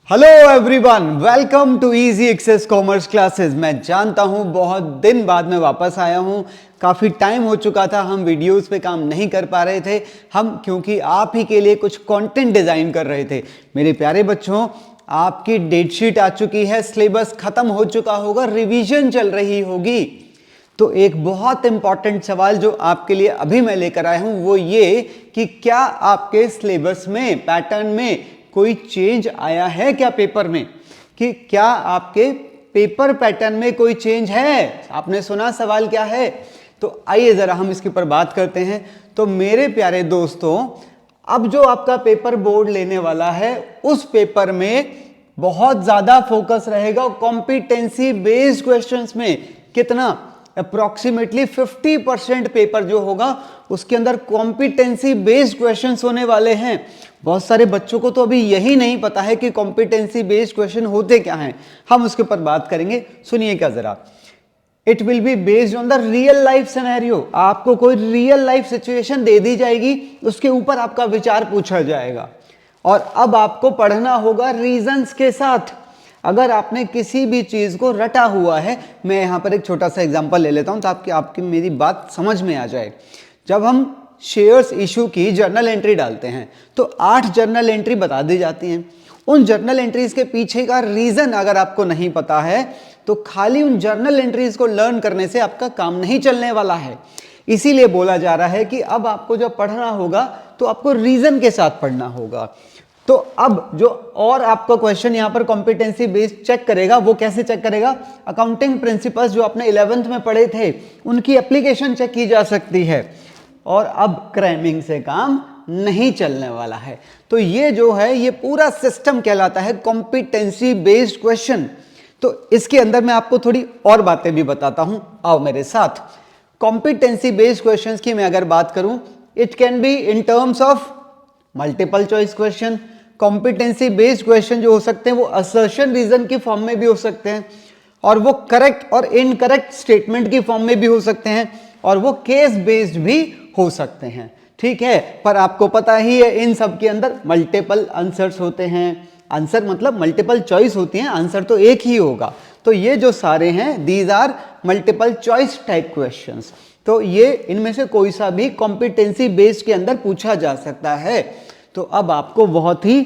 Hello everyone, welcome to easy access commerce classes. मैं जानता हूं बहुत दिन बाद मैं वापस आया हूं। काफ़ी टाइम हो चुका था, हम वीडियोस पे काम नहीं कर पा रहे थे क्योंकि आप ही के लिए कुछ कंटेंट डिज़ाइन कर रहे थे। मेरे प्यारे बच्चों, आपकी डेट शीट आ चुकी है, सिलेबस खत्म हो चुका होगा, रिवीजन चल रही होगी। तो एक बहुत इंपॉर्टेंट सवाल जो आपके लिए अभी मैं लेकर आया हूं वो ये कि क्या आपके सिलेबस में, पैटर्न में कोई चेंज आया है क्या पेपर में, कि क्या आपके पेपर पैटर्न में कोई चेंज है? आपने सुना सवाल क्या है? तो आइए जरा हम इसके ऊपर बात करते हैं। तो मेरे प्यारे दोस्तों, अब जो आपका पेपर बोर्ड लेने वाला है उस पेपर में बहुत ज्यादा फोकस रहेगा कॉम्पिटेंसी बेस्ड क्वेश्चंस में। कितना? अप्रोक्सीमेटली 50% पेपर जो होगा उसके अंदर कॉम्पिटेंसी बेस्ड क्वेश्चंस होने वाले हैं। बहुत सारे बच्चों को तो अभी यही नहीं पता है कि कॉम्पिटेंसी बेस्ड क्वेश्चन होते क्या हैं। हम उसके ऊपर बात करेंगे, सुनिएगा जरा। It will be based on the real life scenario. आपको कोई रियल लाइफ सिचुएशन दे दी जाएगी, उसके ऊपर आपका विचार पूछा जाएगा और अब आपको पढ़ना होगा रीजंस के साथ। अगर आपने किसी भी चीज को रटा हुआ है, मैं यहां पर एक छोटा सा एग्जांपल ले लेता हूं ताकि आपकी मेरी बात समझ में आ जाए। जब हम शेयर्स इशू की जर्नल एंट्री डालते हैं तो 8 जर्नल एंट्री बता दी जाती हैं। उन जर्नल एंट्रीज के पीछे का रीजन अगर आपको नहीं पता है तो खाली उन जर्नल एंट्रीज को लर्न करने से आपका काम नहीं चलने वाला है। इसीलिए बोला जा रहा है कि अब आपको जब पढ़ना होगा तो आपको रीजन के साथ पढ़ना होगा। तो अब जो और आपका क्वेश्चन यहां पर कॉम्पिटेंसी बेस्ड चेक करेगा, वो कैसे चेक करेगा? अकाउंटिंग प्रिंसिपल्स जो आपने 11th में पढ़े थे उनकी एप्लीकेशन चेक की जा सकती है और अब क्रैमिंग से काम नहीं चलने वाला है। तो ये जो है ये पूरा सिस्टम कहलाता है कॉम्पिटेंसी बेस्ड क्वेश्चन। तो इसके अंदर मैं आपको थोड़ी और बातें भी बताता हूं, आओ मेरे साथ। कॉम्पिटेंसी बेस्ड क्वेश्चंस की मैं अगर बात करूं, it can be in terms of multiple choice question. Competency based question जो हो सकते हैं वो असर्शन रीजन की फॉर्म में भी हो सकते हैं और वो करेक्ट और इनकरेक्ट स्टेटमेंट की फॉर्म में भी हो सकते हैं और वो केस बेस्ड भी हो सकते हैं। ठीक है, पर आपको पता ही है इन सब के अंदर मल्टीपल आंसर्स होते हैं। आंसर मतलब मल्टीपल चॉइस होती है, आंसर तो एक ही होगा। तो ये जो सारे हैं these are multiple choice type questions. तो ये इनमें से कोई सा भी कॉम्पिटेंसी बेस्ड के अंदर पूछा जा सकता है। तो अब आपको बहुत ही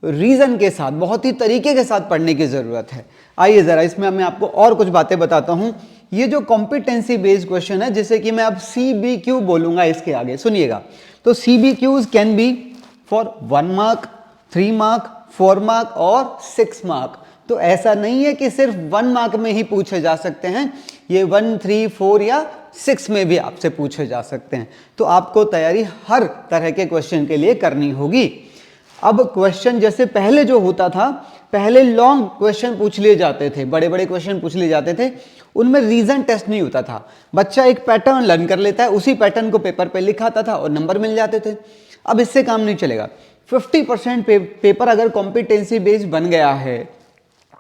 रीजन के साथ, बहुत ही तरीके के साथ पढ़ने की जरूरत है। आइए जरा इसमें मैं आपको और कुछ बातें बताता हूं। ये जो कॉम्पिटेंसी बेस्ड क्वेश्चन है, जिसे कि मैं अब CBQ बोलूंगा इसके आगे, सुनिएगा। तो CBQs can be for 1 mark, 3 mark, 4 mark और 6 मार्क। तो ऐसा नहीं है कि सिर्फ 1 मार्क में ही पूछे जा सकते हैं, ये 1, 3, 4 या 6 में भी आपसे पूछे जा सकते हैं। तो आपको तैयारी हर तरह के क्वेश्चन के लिए करनी होगी। अब क्वेश्चन जैसे पहले जो होता था, पहले लॉन्ग क्वेश्चन पूछ लिए जाते थे, बड़े बड़े क्वेश्चन पूछ लिए जाते थे, उनमें रीजन टेस्ट नहीं होता था। बच्चा एक पैटर्न लर्न कर लेता है, उसी पैटर्न को पेपर पे लिखाता था और नंबर मिल जाते थे। अब इससे काम नहीं चलेगा। 50% पेपर अगर कॉम्पिटेंसी बेस्ड बन गया है,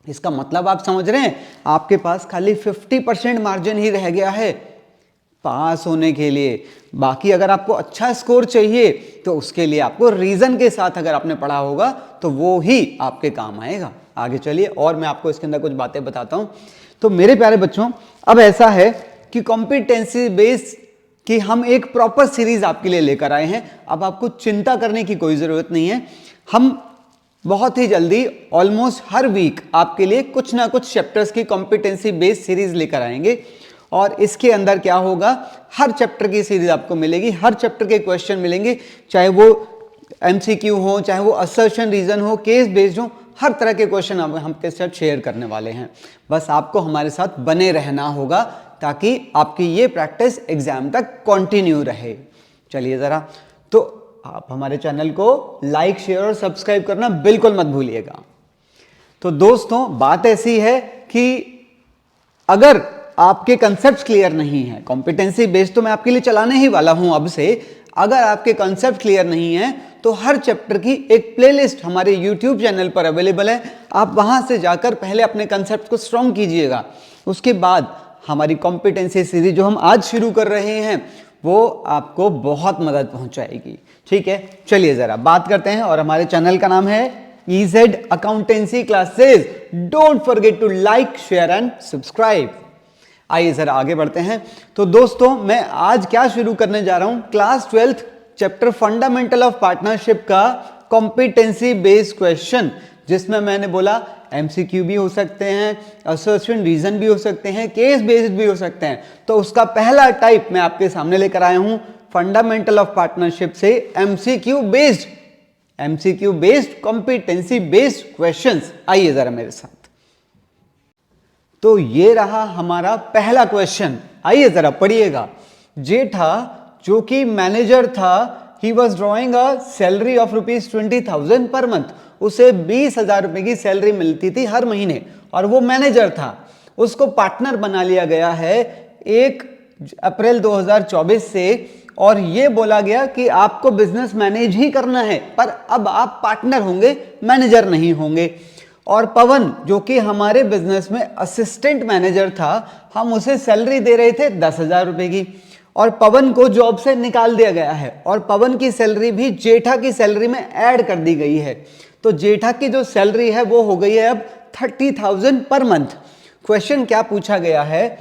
इसका मतलब आप समझ रहे हैं, आपके पास खाली 50% मार्जिन ही रह गया है पास होने के लिए। बाकी अगर आपको अच्छा स्कोर चाहिए तो उसके लिए आपको रीजन के साथ अगर आपने पढ़ा होगा तो वो ही आपके काम आएगा। आगे चलिए और मैं आपको इसके अंदर कुछ बातें बताता हूं। तो मेरे प्यारे बच्चों, अब ऐसा है कि कॉम्पिटेंसी बेस्ड की हम एक प्रॉपर सीरीज आपके लिए लेकर आए हैं। अब आपको चिंता करने की कोई जरूरत नहीं है। हम बहुत ही जल्दी, ऑलमोस्ट हर वीक आपके लिए कुछ ना कुछ चैप्टर्स की कॉम्पिटेंसी बेस्ड सीरीज लेकर आएंगे और इसके अंदर क्या होगा, हर चैप्टर की सीरीज आपको मिलेगी, हर चैप्टर के क्वेश्चन मिलेंगे, चाहे वो MCQ हो, चाहे वो असर्शन रीजन हो, केस बेस्ड हो, हर तरह के क्वेश्चन हम आपके साथ शेयर करने वाले हैं। बस आपको हमारे साथ बने रहना होगा ताकि आपकी ये प्रैक्टिस एग्जाम तक कंटिन्यू रहे। चलिए जरा, तो आप हमारे चैनल को लाइक, शेयर और सब्सक्राइब करना बिल्कुल मत भूलिएगा। तो दोस्तों, बात ऐसी है कि अगर आपके कंसेप्ट क्लियर नहीं है, कॉम्पिटेंसी बेस्ड तो मैं आपके लिए चलाने ही वाला हूं अब से, अगर आपके कंसेप्ट क्लियर नहीं है तो हर चैप्टर की एक प्लेलिस्ट हमारे YouTube चैनल पर अवेलेबल है। आप वहां से जाकर पहले अपने कंसेप्ट को स्ट्रॉन्ग कीजिएगा, उसके बाद हमारी कॉम्पिटेंसी सीरीज जो हम आज शुरू कर रहे हैं वो आपको बहुत मदद पहुंचाएगी। ठीक है, चलिए जरा बात करते हैं। और हमारे चैनल का नाम है EZ accountancy classes. Don't forget to like, share and subscribe. आइए जरा आगे बढ़ते हैं। तो दोस्तों मैं आज क्या शुरू करने जा रहा हूं, class 12th chapter fundamental of partnership का कॉम्पिटेंसी बेस्ड क्वेश्चन, जिसमें मैंने बोला एमसीक्यू भी हो सकते हैं, असर्शन रीजन भी हो सकते हैं, केस बेस्ड भी हो सकते हैं। तो उसका पहला टाइप मैं आपके सामने लेकर आया हूं, फंडामेंटल ऑफ पार्टनरशिप से MCQ based competency based questions. आइए जरा मेरे साथ। तो ये रहा हमारा पहला क्वेश्चन, आइए जरा पढ़िएगा। जेठा जो कि मैनेजर था, he was drawing a salary of ₹20,000 per month. उसे 20,000 रुपए की सैलरी मिलती थी हर महीने और वो मैनेजर था। उसको पार्टनर बना लिया गया है 1 अप्रैल 2024 से और ये बोला गया कि आपको बिजनेस मैनेज ही करना है, पर अब आप पार्टनर होंगे, मैनेजर नहीं होंगे। और पवन जो कि हमारे बिजनेस में असिस्टेंट मैनेजर था, हम उसे सैलरी दे रहे थे 10,000 रुपए की और पवन को जॉब से निकाल दिया गया है और पवन की सैलरी भी जेठा की सैलरी में ऐड कर दी गई है। तो जेठा की जो सैलरी है वो हो गई है अब 30,000 पर मंथ। क्वेश्चन क्या पूछा गया है,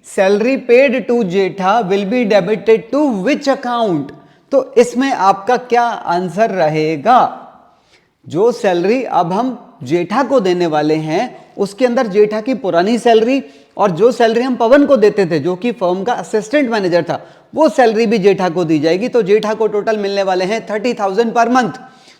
salary paid to Jetha will be debited to which account. तो इसमें आपका क्या आंसर रहेगा? जो सैलरी अब हम जेठा को देने वाले हैं उसके अंदर जेठा की पुरानी सैलरी और जो सैलरी हम पवन को देते थे जो कि फर्म का असिस्टेंट मैनेजर था, वो सैलरी भी जेठा को दी जाएगी। तो जेठा को टोटल मिलने वाले हैं 30,000 पर मंथ।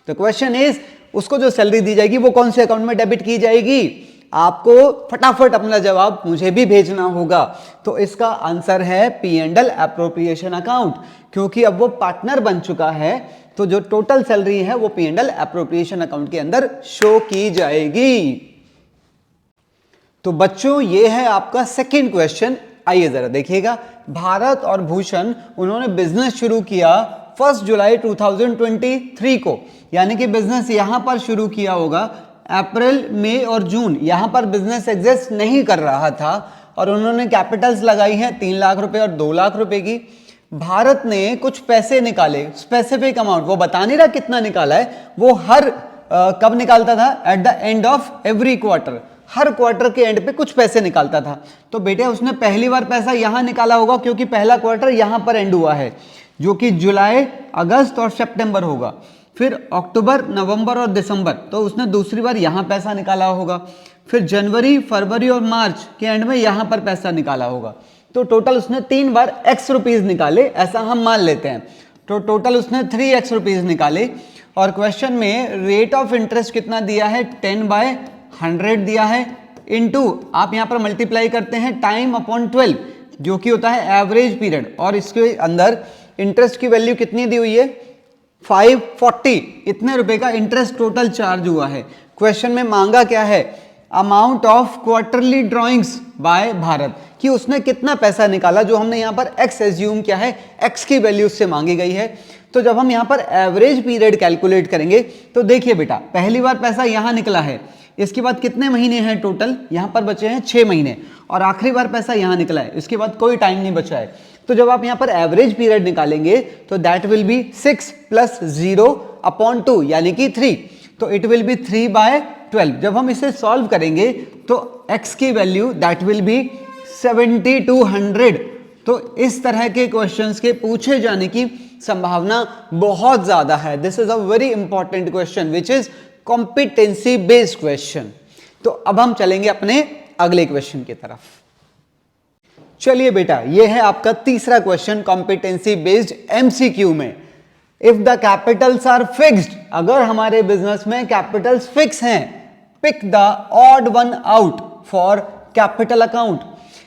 तो क्वेश्चन इज, उसको जो सैलरी दी जाएगी वो कौन से अकाउंट में डेबिट की जाएगी? आपको फटाफट अपना जवाब मुझे भी भेजना होगा। तो इसका आंसर है P&L एप्रोप्रिएशन अकाउंट, क्योंकि अब वो पार्टनर बन चुका है। तो जो टोटल सैलरी है वो P&L एप्रोप्रिएशन अकाउंट के अंदर शो की जाएगी। तो बच्चों ये है आपका सेकंड क्वेश्चन। आइए जरा देखिएगा। भारत और भूषण उन्होंने बिजनेस शुरू किया 1 जुलाई 2023 को, यानी कि बिजनेस यहां पर शुरू किया होगा। अप्रैल, मई और जून यहां पर बिजनेस एग्जिस्ट नहीं कर रहा था और उन्होंने कैपिटल्स लगाई हैं 3 लाख रुपए और 2 लाख रुपए की। भारत ने कुछ पैसे निकाले, स्पेसिफिक अमाउंट वो बता नहीं रहा कितना निकाला है, वो हर कब निकालता था? Eight the end of every quarter, her quarter के एंड पे कुछ पैसे निकालता था। तो बेटे उसने पहली बार पैसा यहां निकाला होगा क्योंकि पहला क्वार्टर यहां पर एंड हुआ है, जो कि जुलाई, अगस्त और सितंबर होगा। फिर अक्टूबर, नवंबर और दिसंबर, तो उसने दूसरी बार यहां पैसा निकाला होगा। फिर जनवरी, फरवरी और मार्च के एंड में यहां पर पैसा निकाला होगा। तो टोटल उसने 3 बार x रुपीज निकाले, ऐसा हम मान लेते हैं। तो टोटल उसने 3x रुपीज निकाले। और क्वेश्चन में रेट ऑफ इंटरेस्ट कितना दिया है? 10/100 दिया है, इनटू आप यहां पर मल्टीप्लाई करते हैं टाइम अपॉन 12, जो कि होता है एवरेज पीरियड। और इसके अंदर इंटरेस्ट की वैल्यू कितनी दी हुई है? 540, इतने रुपए का इंटरेस्ट टोटल चार्ज हुआ है। क्वेश्चन में मांगा क्या है? Amount of quarterly drawings by Bharat, कि उसने कितना पैसा निकाला। जो हमने यहां पर x एज्यूम किया है, x की वैल्यू उससे मांगी गई है। तो जब हम यहां पर एवरेज पीरियड कैलकुलेट करेंगे तो देखिए बेटा, पहली बार पैसा यहां निकला है, इसके बाद कितने महीने हैं टोटल? यहां पर बचे हैं 6 महीने, और आखिरी बार पैसा यहां निकला है, इसके बाद कोई टाइम नहीं बचा है। तो जब आप यहां पर एवरेज पीरियड निकालेंगे तो दैट विल बी 6 + 0/2 यानी कि 3। तो इट विल बी 3/12। जब हम इसे सॉल्व करेंगे तो x की वैल्यू दैट विल बी 7200। तो इस तरह के क्वेश्चंस के पूछे जाने की संभावना बहुत ज्यादा है। This is a very important question which is competency based question. तो अब हम चलेंगे अपने अगले क्वेश्चन की तरफ। चलिए बेटा, यह है आपका तीसरा क्वेश्चन कॉम्पिटेंसी बेस्ड एमसीक्यू में। If the capitals are fixed, अगर हमारे बिजनेस में कैपिटल्स फिक्स हैं, pick the odd one out for capital account.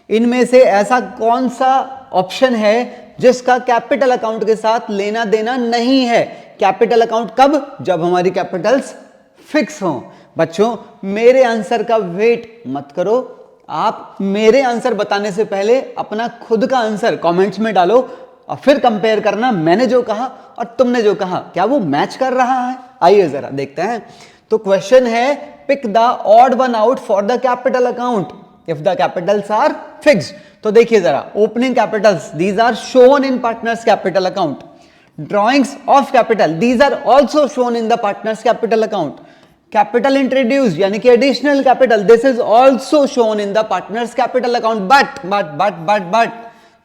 इनमें से ऐसा कौन सा ऑप्शन है जिसका कैपिटल अकाउंट के साथ लेना देना नहीं है? कैपिटल अकाउंट कब? जब हमारी कैपिटल्स फिक्स हों। बच्चों मेरे आंसर का वेट मत करो, आप मेरे आंसर बताने से पहले अपना खुद का आंसर कमेंट्स में डालो और फिर कंपेयर करना, मैंने जो कहा और तुमने जो कहा क्या वो मैच कर रहा है। आइए जरा देखते हैं। तो क्वेश्चन है pick the odd one out for the capital account if the capitals are fixed. तो देखिए जरा, opening capitals these are shown in partners capital account, Drawings of capital, these are also shown in the partners capital account. Capital introduced यानी कि additional capital, this is also shown in the partners capital account. But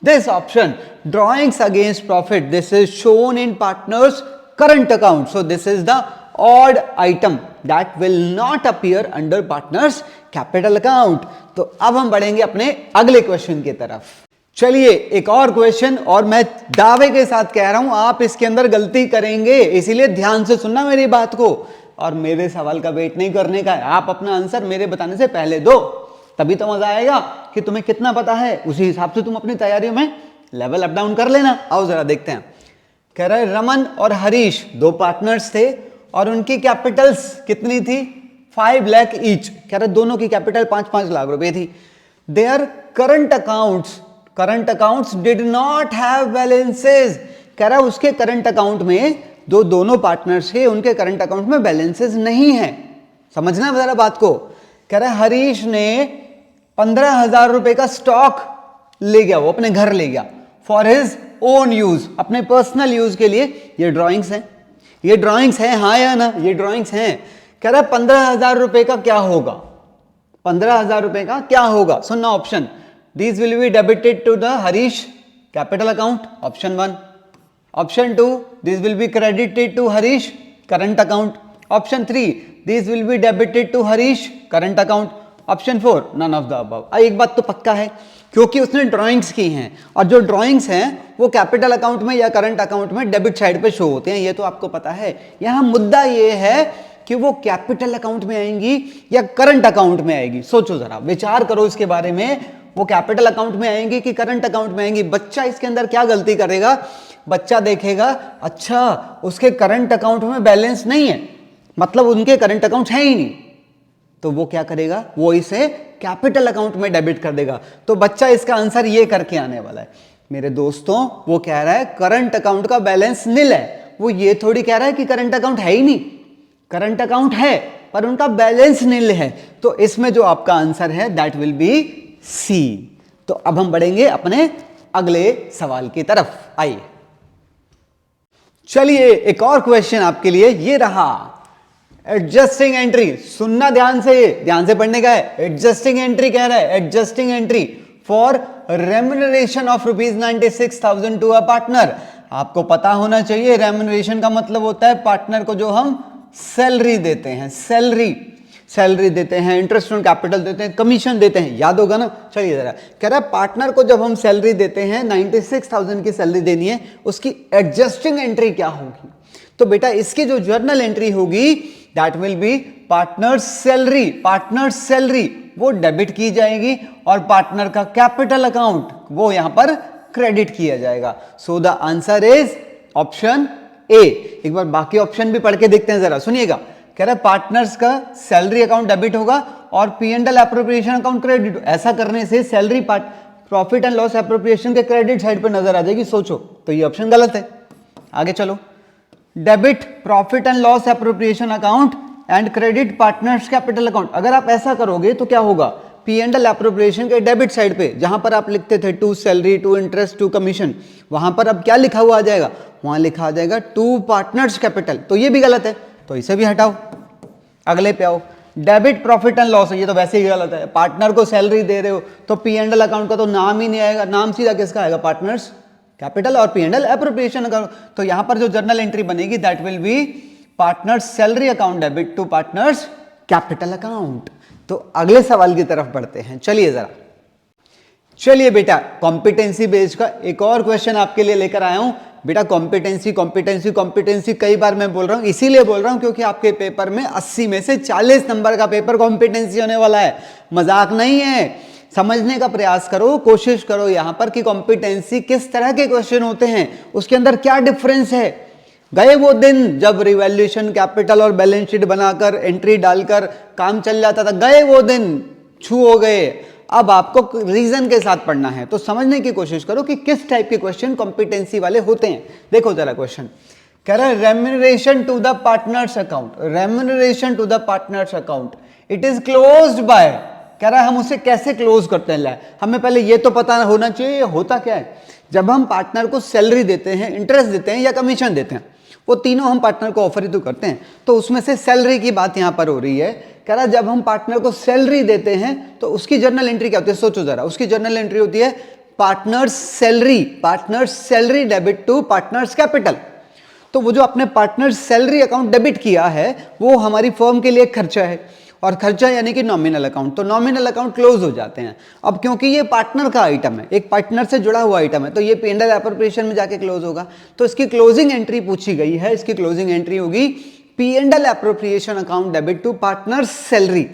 this option, drawings against profit, this is shown in partners current account. So this is the odd item that will not appear under partners capital account. तो अब हम बढ़ेंगे अपने अगले question की तरफ. चलिए एक और क्वेश्चन, और मैं दावे के साथ कह रहा हूं आप इसके अंदर गलती करेंगे, इसीलिए ध्यान से सुनना मेरी बात को और मेरे सवाल का वेट नहीं करने का है. आप अपना आंसर मेरे बताने से पहले दो, तभी तो मजा आएगा कि तुम्हें कितना पता है. उसी हिसाब से तुम अपनी तैयारियों में लेवल अप डाउन कर लेना. आओ जरा देखते हैं. कह रहा है रमन और हरीश दो पार्टनर्स थे और उनकी कैपिटल्स कितनी थी? 5 लाख ईच. कह रहा है दोनों की कैपिटल 5-5 लाख रुपए थी. Their current accounts did not have balances. कह रहा है उसके करंट अकाउंट में, जो दोनों पार्टनर्स थे उनके करंट अकाउंट में बैलेंसेस नहीं है. समझना जरा बात को. कह रहा है हरीश ने 15,000 रुपए का स्टॉक ले गया, वो अपने घर ले गया फॉर हिज ओन यूज, अपने पर्सनल यूज के लिए. ये ड्राइंग्स हैं, हाँ या ना? ये ड्राइंग्स हैं. कह रहा है 15,000 रुपए का क्या होगा? 15,000 रुपए का क्या होगा? सुनना option. These will be debited to the Harish capital account, option 1. Option 2, these will be credited to Harish current account. Option 3, these will be debited to Harish current account. Option 4, none of the above. एक बात तो पक्का है, क्योंकि उसने drawings की हैं और जो ड्राइंग्स हैं वो कैपिटल अकाउंट में या करंट अकाउंट में डेबिट साइड पे शो होते हैं. ये तो आपको पता है. यहाँ मुद्दा ये है कि वो कैपिटल अकाउंट में आएंगी या करंट अकाउंट में आएगी. सोचो जरा, विचार करो इसके बारे में. वो कैपिटल अकाउंट में आएंगी कि करंट अकाउंट में आएंगी? बच्चा इसके अंदर क्या गलती करेगा? बच्चा देखेगा अच्छा उसके करंट अकाउंट में बैलेंस नहीं है, मतलब उनके करंट अकाउंट है ही नहीं, तो वो क्या करेगा? वो इसे कैपिटल अकाउंट में डेबिट कर देगा. तो बच्चा इसका आंसर ये करके आने वाला है. मेरे दोस्तों, वो कह रहा है करंट अकाउंट का बैलेंस निल है. वो ये थोड़ी कह रहा है कि करंट अकाउंट है ही नहीं. करंट अकाउंट है पर उनका बैलेंस निल है. तो इसमें जो आपका आंसर है दैट विल बी सी. तो अब हम बढ़ेंगे अपने अगले सवाल की तरफ. आइए चलिए एक और क्वेश्चन आपके लिए ये रहा. एडजस्टिंग एंट्री, सुनना ध्यान से पढ़ने का है. एडजस्टिंग एंट्री कह रहा है, adjusting entry for remuneration of ₹96,000 to a partner. आपको पता होना चाहिए रेम्युनरेशन का मतलब होता है पार्टनर को जो हम सैलरी देते हैं, सैलरी देते हैं, इंटरेस्ट ऑन कैपिटल देते हैं, कमीशन देते हैं. याद होगा ना? चलिए जरा. कह रहा है पार्टनर को जब हम सैलरी देते हैं 96,000 की सैलरी देनी है, उसकी एडजस्टिंग एंट्री क्या होगी? तो बेटा इसकी जो जर्नल एंट्री होगी that will B partner salary वो डेबिट की जाएगी और पार्टनर का कैपिटल अकाउंट वो यहां पर क्रेडिट किया जाएगा. सो द आंसर इज ऑप्शन ए. एक बार बाकी ऑप्शन भी पढ़ के देखते हैं जरा, सुनिएगा. कह रहा है पार्टनर्स का सैलरी अकाउंट डेबिट होगा और P&L एप्रोप्रिएशन अकाउंट क्रेडिट. ऐसा करने से salary profit and loss appropriation के क्रेडिट साइड पे नजर आ जाएगी. सोचो, तो ये ऑप्शन गलत है. आगे चलो. Debit profit and loss appropriation account and credit partners capital account. अगर आप ऐसा करोगे तो क्या होगा? P&L एप्रोप्रिएशन के डेबिट साइड पे जहां पर आप लिखते थे to salary, to interest, to commission, वहां पर अब क्या लिखा हुआ आ जाएगा? वहां लिखा आ जाएगा टू पार्टनर्स कैपिटल. तो ये भी गलत है, तो इसे भी हटाओ. अगले पे आओ. डेबिट प्रॉफिट एंड लॉस, ये तो वैसे ही गलत है. पार्टनर को सैलरी दे रहे हो तो P&L अकाउंट का तो नाम ही नहीं आएगा. नाम सीधा किसका आएगा? पार्टनर्स कैपिटल और P&L एप्रोप्रिएशन अकाउंट. तो यहां पर जो जर्नल एंट्री बनेगी that will be partners salary account debit to partners capital account. तो अगले सवाल की तरफ बढ़ते हैं. चलिए जरा. चलिए बेटा, कॉम्पिटेंसी बेस्ड का एक और क्वेश्चन आपके लिए लेकर आया हूं. बेटा कॉम्पिटेंसी कई बार मैं बोल रहा हूं, इसीलिए बोल रहा हूं क्योंकि आपके पेपर में 80 में से 40 नंबर का पेपर कॉम्पिटेंसी होने वाला है. मजाक नहीं है. समझने का प्रयास करो, कोशिश करो यहां पर कि कॉम्पिटेंसी किस तरह के क्वेश्चन होते हैं, उसके अंदर क्या डिफरेंस है. गए वो दिन जब रिवैल्यूएशन, कैपिटल और बैलेंस शीट बनाकर एंट्री डालकर काम चल जाता था. गए वो दिन, छू हो गए. अब आपको रीजन के साथ पढ़ना है, तो समझने की कोशिश करो कि किस टाइप के क्वेश्चन कॉम्पिटेंसी वाले होते हैं. देखो जरा क्वेश्चन कह रहा है remuneration to the partners account, it is closed by. कह रहा है हम उसे कैसे क्लोज करते हैं. हमें पहले ये तो पता होना चाहिए होता क्या है. जब हम पार्टनर को सैलरी देते हैं, इंटरेस्ट देते हैं या कमीशन देते हैं, वो तीनों हम पार्टनर को ऑफर ही तो करते हैं, तो उसमें से सैलरी की बात यहां पर हो रही है। कह रहा जब हम पार्टनर को सैलरी देते हैं तो उसकी जर्नल एंट्री क्या होती है, सोचो जरा, उसकी जर्नल एंट्री होती है partners salary debit to partners capital. तो वो जो अपने पार्टनर्स सैलरी अकाउंट डेबिट किया है वो हमारी फर्म के लिए खर्चा है, और खर्चा यानी कि नॉमिनल अकाउंट, तो नॉमिनल अकाउंट क्लोज हो जाते हैं। अब क्योंकि ये पार्टनर का आइटम है, एक पार्टनर से जुड़ा हुआ आइटम है, तो ये P&L एप्रोप्रिएशन में जाके क्लोज होगा। तो इसकी क्लोजिंग एंट्री पूछी गई है, इसकी क्लोजिंग एंट्री होगी P&L appropriation account debit to partners salary,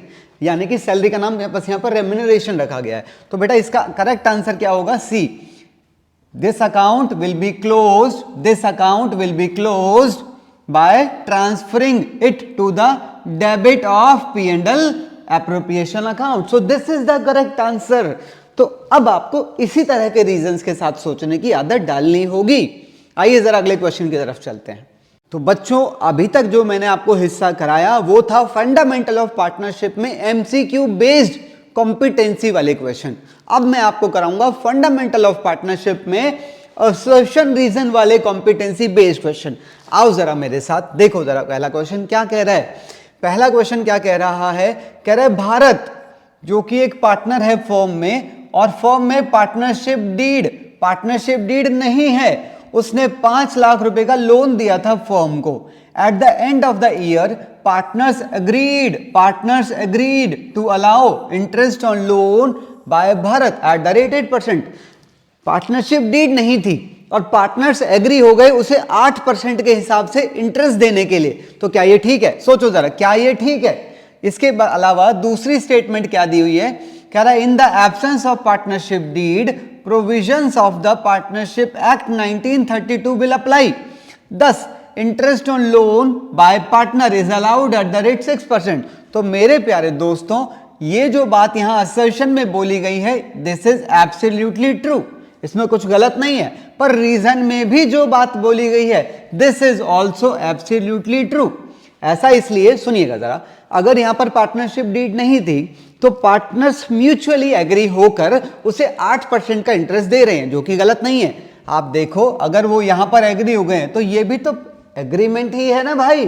यानी कि सैलरी का नाम बस यहाँ पर रेम्यूनरेशन रखा गया है। तो बेटा इसका करेक्ट आंसर क्या होगा, C. This account will be closed by transferring it to the debit of P&L appropriation account. So this is the correct answer. तो अब आपको इसी तरह के रीजंस के साथ सोचने की आदत डालनी होगी। आइए जरा अगले क्वेश्चन की तरफ चलते हैं। तो बच्चों अभी तक जो मैंने आपको हिस्सा कराया वो था फंडामेंटल ऑफ पार्टनरशिप में एमसीक्यू बेस्ड कॉम्पिटेंसी वाले क्वेश्चन। अब मैं आपको कराऊंगा फंडामेंटल ऑफ पार्टनरशिप में असर्शन रीजन वाले कॉम्पिटेंसी बेस्ड क्वेश्चन। आओ जरा मेरे साथ, देखो जरा पहला क्वेश्चन क्या कह रहा है। पहला क्वेश्चन क्या कह रहा है, कह रहा है भारत जो कि एक पार्टनर है फर्म में, और फर्म में पार्टनरशिप डीड नहीं है, उसने 5 लाख रुपए का लोन दिया था फर्म को। At the end of the year partners agreed to allow interest on loan by Bharat at the rate 8%। Partnership deed नहीं थी और पार्टनर्स एग्री हो गए उसे 8% के हिसाब से इंटरेस्ट देने के लिए। तो क्या ये ठीक है, सोचो जरा, क्या ये ठीक है? इसके अलावा दूसरी स्टेटमेंट क्या दी हुई है, कह रहा है in the absence of partnership deed provisions of the partnership act 1932 will apply. 10 interest on loan by partner is allowed at the rate 6%। तो मेरे प्यारे दोस्तों ये जो बात यहां असर्शन में बोली गई है दिस इज एब्सोल्युटली ट्रू, इसमें कुछ गलत नहीं है, पर रीजन में भी जो बात बोली गई है this is also absolutely true. ऐसा इसलिए, सुनिएगा जरा, अगर यहां पर पार्टनरशिप डीड नहीं थी तो पार्टनर्स म्यूचुअली एग्री होकर उसे 8% का इंटरेस्ट दे रहे हैं, जो कि गलत नहीं है। आप देखो अगर वो यहां पर एग्री हो गए हैं तो ये भी तो एग्रीमेंट ही है ना भाई,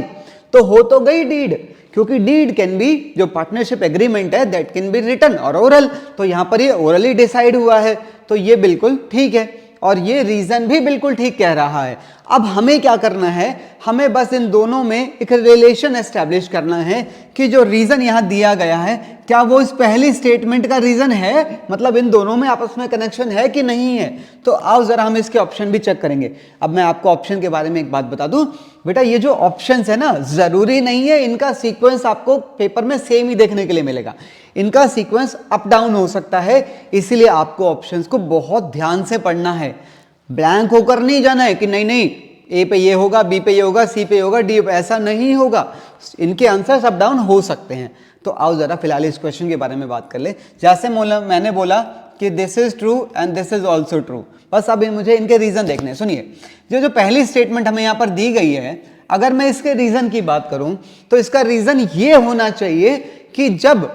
तो हो तो गई डीड, क्योंकि डीड कैन बी, जो पार्टनरशिप एग्रीमेंट है दैट कैन बी रिटन और ओरल, तो यहां पर ये ओरली डिसाइड हुआ है, तो ये बिल्कुल ठीक है और ये रीजन भी बिल्कुल ठीक कह रहा है। अब हमें क्या करना है, हमें बस इन दोनों में एक रिलेशन एस्टैब्लिश करना है कि जो रीजन यहां दिया गया है क्या वो इस पहली स्टेटमेंट का रीजन है, मतलब इन दोनों में आपस में कनेक्शन है कि नहीं है। तो आओ जरा हम इसके ऑप्शन भी चेक करेंगे। अब मैं आपको ऑप्शन के बारे में एक बात बता दूं, बेटा ये जो ऑप्शंस है ना, जरूरी नहीं है इनका सीक्वेंस आपको पेपर में सेम ही देखने के लिए मिलेगा, इनका सीक्वेंस अप डाउन हो सकता है, इसीलिए आपको ऑप्शंस को बहुत ध्यान से पढ़ना है, ब्लैंक होकर नहीं जाना है कि नहीं नहीं ए पे ये होगा, बी पे ये होगा, सी पे होगा, डी पे, ऐसा नहीं होगा, इनके आंसर्स अप डाउन हो सकते हैं। तो आओ जरा फिलहाल इस क्वेश्चन के बारे में बात कर ले। जैसे मैंने बोला कि this is true and this is also true, बस अब मुझे इनके रीजन देखने हैं। सुनिए जो पहली स्टेटमेंट हमें यहाँ पर दी गई है, अगर मैं इसके रीजन की बात करूं तो इसका रीजन ये होना चाहिए कि जब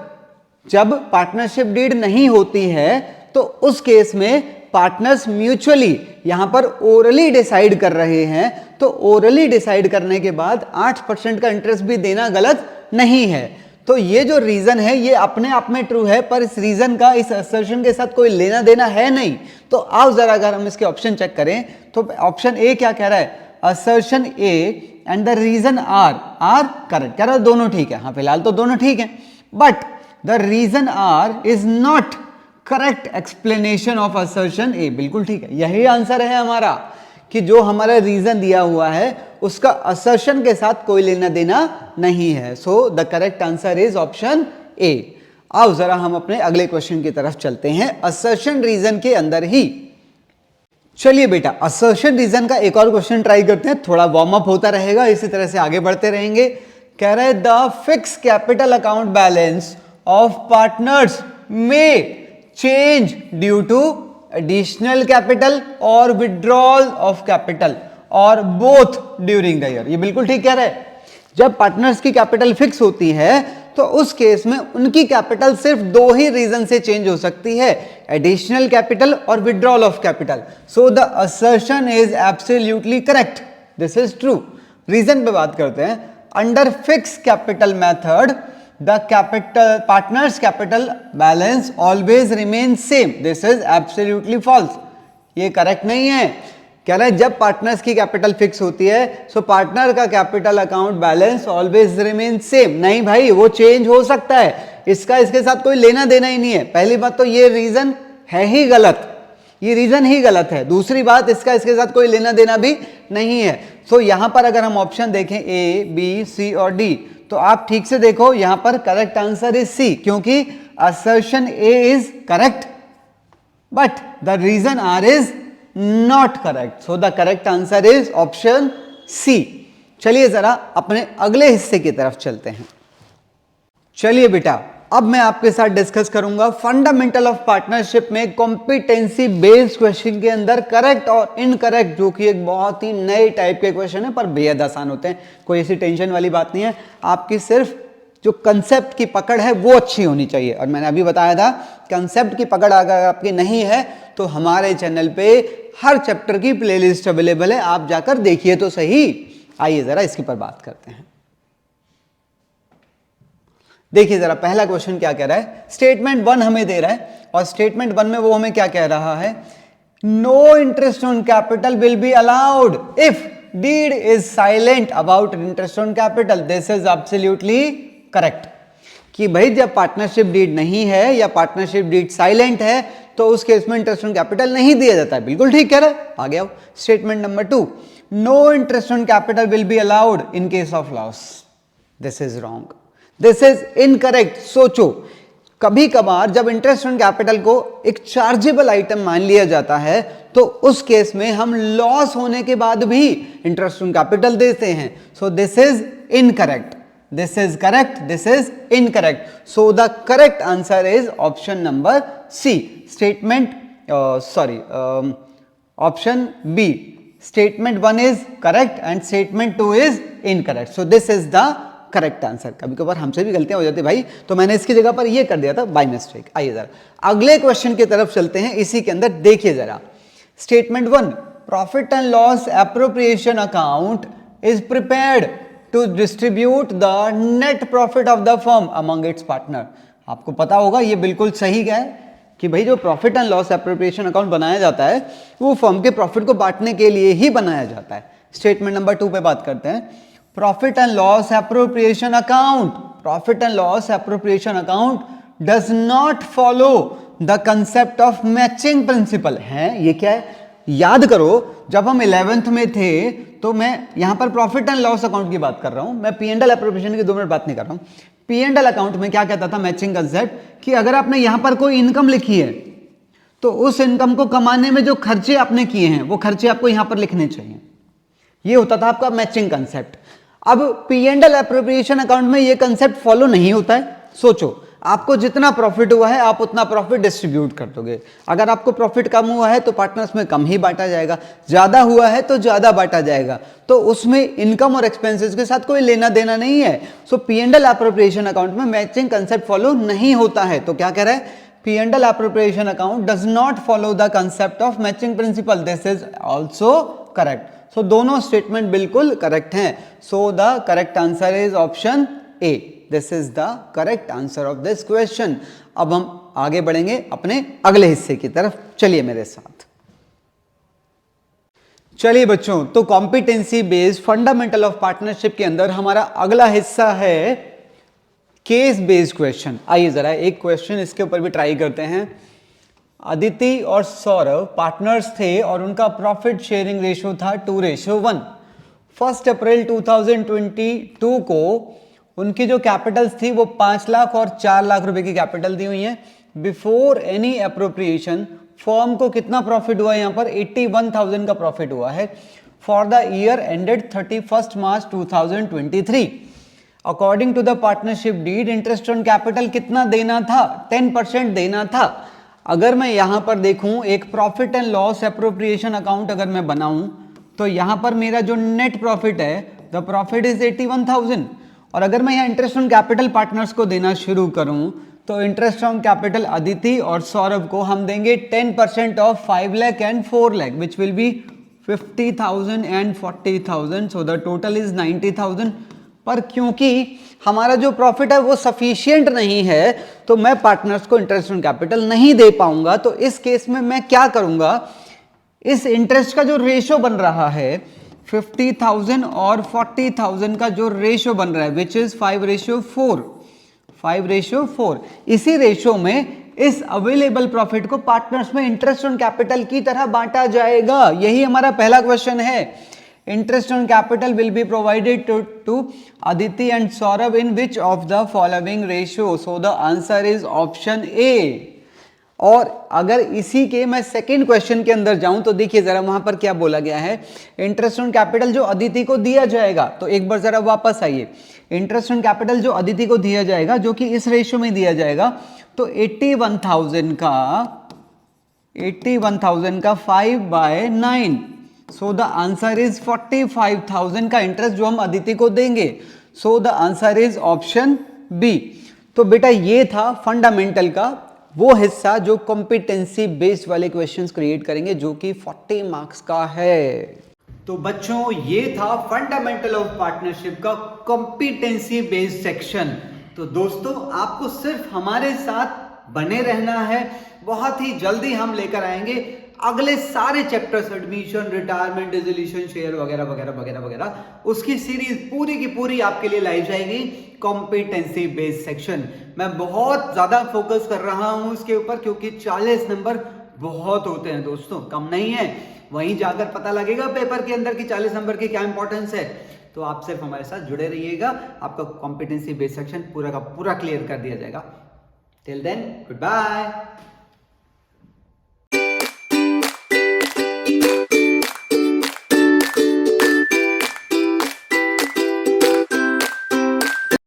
पार्टनरशिप डीड नहीं होती है तो उस केस में पार्टनर्स म्यूचुअली यहां पर ओरली डिसाइड कर रहे हैं, तो ओरली डिसाइड करने के बाद 8% का इंटरेस्ट भी देना गलत नहीं है। तो ये जो रीजन है ये अपने आप में ट्रू है, पर इस रीजन का इस असर्शन के साथ कोई लेना देना है नहीं। तो आओ जरा अगर हम इसके ऑप्शन चेक करें तो ऑप्शन ए क्या कह रहा है, assertion A and the reason are correct, कह रहा है दोनों ठीक है। हाँ फिलहाल तो दोनों ठीक है, but the reason R is not correct explanation of assertion A, बिल्कुल ठीक है, यही आंसर है हमारा कि जो हमारा रीजन दिया हुआ है उसका असर्शन के साथ कोई लेना देना नहीं है। सो the correct answer is option ए। आओ जरा हम अपने अगले क्वेश्चन की तरफ चलते हैं, असर्शन रीजन के अंदर ही। चलिए बेटा असर्शन रीजन का एक और क्वेश्चन ट्राई करते हैं, थोड़ा वार्म अप होता रहेगा, इसी तरह से आगे बढ़ते रहेंगे। कह रहे the fix capital account balance of partners में change due to additional capital और विड्रॉल ऑफ कैपिटल और बोथ ड्यूरिंग द ईयर। ये बिल्कुल ठीक कह रहे हैं, जब पार्टनर्स की कैपिटल फिक्स होती है तो उस केस में उनकी कैपिटल सिर्फ दो ही रीजन से चेंज हो सकती है, एडिशनल कैपिटल और withdrawal of capital. So the assertion is absolutely correct, this is true. Reason पे बात करते हैं। Under fix capital method the capital partners capital balance always remain same, this is absolutely false, ये correct नहीं है। कह रहा है जब पार्टनर्स की कैपिटल फिक्स होती है सो पार्टनर का capital account balance always remain same. नहीं भाई, वो चेंज हो सकता है, इसका इसके साथ कोई लेना देना ही नहीं है। पहली बात तो ये रीजन है ही गलत, ये रीजन ही गलत है। दूसरी बात, इसका इसके साथ कोई लेना देना भी नहीं है। सो यहां पर अगर हम ऑप्शन देखें ए, बी, सी और डी, तो आप ठीक से देखो, यहां पर करेक्ट आंसर इज सी, क्योंकि assertion A is correct but the reason R is not correct. So the correct answer is option C. चलिए जरा अपने अगले हिस्से की तरफ चलते हैं। चलिए बेटा, अब मैं आपके साथ डिस्कस करूंगा फंडामेंटल ऑफ पार्टनरशिप में कॉम्पिटेंसी बेस्ड क्वेश्चन के अंदर करेक्ट और इनकरेक्ट, जो कि एक बहुत ही नए टाइप के क्वेश्चन है पर बेहद आसान होते हैं। कोई ऐसी टेंशन वाली बात नहीं है, आपकी सिर्फ जो कंसेप्ट की पकड़ है वो अच्छी होनी चाहिए। और मैंने अभी बताया था, कंसेप्ट की पकड़ अगर आपकी नहीं है तो हमारे चैनल पे हर चैप्टर की प्लेलिस्ट अवेलेबल है, आप जाकर देखिए तो सही। आइए जरा इसके पर बात करते हैं। देखिए जरा पहला क्वेश्चन क्या कह रहा है। स्टेटमेंट 1 हमें दे रहा है और स्टेटमेंट 1 में वो हमें क्या कह रहा है, no interest on capital will be allowed if deed is silent about interest on capital. This is absolutely correct कि भाई जब पार्टनरशिप डीड नहीं है या पार्टनरशिप डीड साइलेंट है तो उस केस में इंटरेस्ट ऑन कैपिटल नहीं दिया जाता है। बिल्कुल ठीक कह रहा है। आगे आओ, statement number 2, no interest on capital will be allowed in case of loss. This is wrong, this is incorrect. सोचो, कभी कभार जब इंटरेस्ट ऑन कैपिटल को एक चार्जेबल आइटम मान लिया जाता है तो उस केस में हम लॉस होने के बाद भी इंटरेस्ट ऑन कैपिटल देते हैं। So this is incorrect, this is correct, this is incorrect. So the correct answer is option number C, statement option B, statement 1 is correct and statement 2 is incorrect. So this is the correct answer. कभी कभार हमसे भी गलतियां हो जाती है भाई, तो मैंने इसकी जगह पर ये कर दिया था बाय मिस्टेक। आइए जरा अगले क्वेश्चन की तरफ चलते हैं। इसी के अंदर देखिए जरा, statement 1, profit and loss appropriation account is prepared to distribute the net profit of the firm among its partner. आपको पता होगा ये बिल्कुल सही है कि भाई जो profit and loss appropriation account बनाया जाता है वो फर्म के प्रॉफिट को बांटने के लिए ही बनाया जाता है। स्टेटमेंट नंबर 2 पे बात करते हैं। Profit and loss appropriation account, profit and loss appropriation account does not follow the concept of matching principal. है ये क्या है? याद करो, जब हम 11th में थे तो मैं यहां पर प्रॉफिट एंड लॉस अकाउंट की बात कर रहा हूं, मैं पी एंड एल एप्रोप्रिएशन की 2 मिनट बात नहीं कर रहा हूं। पी एंड एल अकाउंट में क्या कहता था मैचिंग कंसेप्ट, कि अगर आपने यहां पर कोई इनकम लिखी है तो उस इनकम को कमाने में जो खर्चे आपने किए हैं वो खर्चे आपको यहां पर लिखने चाहिए। ये होता था आपका मैचिंग कंसेप्ट। अब P and L appropriation account में ये कंसेप्ट फॉलो नहीं होता है। सोचो, आपको जितना प्रॉफिट हुआ है आप उतना प्रॉफिट डिस्ट्रीब्यूट कर दोगे। अगर आपको प्रॉफिट कम हुआ है तो पार्टनर्स में कम ही बांटा जाएगा, ज्यादा हुआ है तो ज्यादा बांटा जाएगा। तो उसमें इनकम और एक्सपेंसेस के साथ कोई लेना देना नहीं है। So P and L appropriation account में मैचिंग कंसेप्ट फॉलो नहीं होता है। तो क्या कह रहा है, P and L appropriation account does not follow the concept of matching principle. This is also correct. So दोनों स्टेटमेंट बिल्कुल करेक्ट हैं। So the correct answer is option A. This is the correct answer of this question. अब हम आगे बढ़ेंगे अपने अगले हिस्से की तरफ। चलिए मेरे साथ। चलिए बच्चों, तो competency based fundamental of partnership के अंदर हमारा अगला हिस्सा है केस बेस्ड क्वेश्चन। आइए जरा एक क्वेश्चन इसके ऊपर भी ट्राई करते हैं। अदिति और सौरभ पार्टनर्स थे और उनका प्रॉफिट शेयरिंग रेशियो था 2:1। 1 अप्रैल 2022 को उनकी जो कैपिटल्स थी वो 5 लाख और 4 लाख रुपए की कैपिटल दी हुई है। बिफोर एनी अप्रोप्रिएशन फर्म को कितना प्रॉफिट हुआ? यहां पर 81,000 का प्रॉफिट हुआ है for the year ended 31 March 2023। According to the partnership deed interest on capital कितना देना था? 10% देना था। अगर मैं यहां पर देखूं, एक profit and loss appropriation account अगर मैं बनाऊं तो यहां पर मेरा जो नेट प्रॉफिट है, द प्रॉफिट इज 81,000 और अगर मैं यहाँ इंटरेस्ट ऑन कैपिटल पार्टनर्स को देना शुरू करूं तो इंटरेस्ट ऑन कैपिटल अदिति और सौरभ को हम देंगे 10% of 5 lakh and 4 lakh which will be 50,000 and 40,000, so the total is 90,000। पर क्योंकि हमारा जो प्रॉफिट है वो सफिशिएंट नहीं है तो मैं पार्टनर्स को इंटरेस्ट ऑन कैपिटल नहीं दे पाऊंगा। तो इस केस में मैं क्या करूंगा, इस इंटरेस्ट का जो रेशो बन रहा है 50,000 और 40,000 का जो रेशो बन रहा है विच इज 5:4, 5:4, इसी रेशो में इस अवेलेबल प्रॉफिट को पार्टनर्स में इंटरेस्ट ऑन कैपिटल की तरह बांटा जाएगा। यही हमारा पहला क्वेश्चन है। Interest on capital will be provided to Aditi and Saurabh in which of the following ratio, so the answer is option A. और अगर इसी के मैं सेकेंड क्वेश्चन के अंदर जाऊं तो देखिए जरा वहां पर क्या बोला गया है, इंटरेस्ट ऑन कैपिटल जो अदिति को दिया जाएगा, तो एक बार जरा वापस आइए, इंटरेस्ट ऑन कैपिटल जो अदिति को दिया जाएगा जो कि इस रेशियो में दिया जाएगा, तो 81,000 का 5/9, सो द आंसर इज 45,000 का इंटरेस्ट जो हम अदिति को देंगे, so the answer is option B. तो बेटा ये था फंडामेंटल का वो हिस्सा जो कॉम्पिटेंसी बेस्ड वाले क्वेश्चंस क्रिएट करेंगे जो कि 40 मार्क्स का है। तो बच्चों ये था फंडामेंटल ऑफ पार्टनरशिप का कॉम्पिटेंसी बेस्ड सेक्शन। तो दोस्तों आपको सिर्फ हमारे साथ बने रहना है, बहुत ही जल्दी हम लेकर आएंगे अगले सारे chapters, admission, retirement, dissolution, share वगैरह वगैरह वगैरह वगैरह, उसकी सीरीज पूरी की पूरी आपके लिए लाई जाएगी कॉम्पिटेंसी बेस्ड सेक्शन। मैं बहुत ज्यादा फोकस कर रहा हूं इसके ऊपर क्योंकि 40 नंबर बहुत होते हैं दोस्तों, कम नहीं है। वहीं जाकर पता लगेगा पेपर के अंदर कि 40 नंबर की क्या इंपॉर्टेंस है। तो आप सिर्फ हमारे साथ जुड़े रहिएगा, आपका कॉम्पिटेंसी बेस्ड सेक्शन पूरा का पूरा क्लियर कर दिया जाएगा। Till then good bye.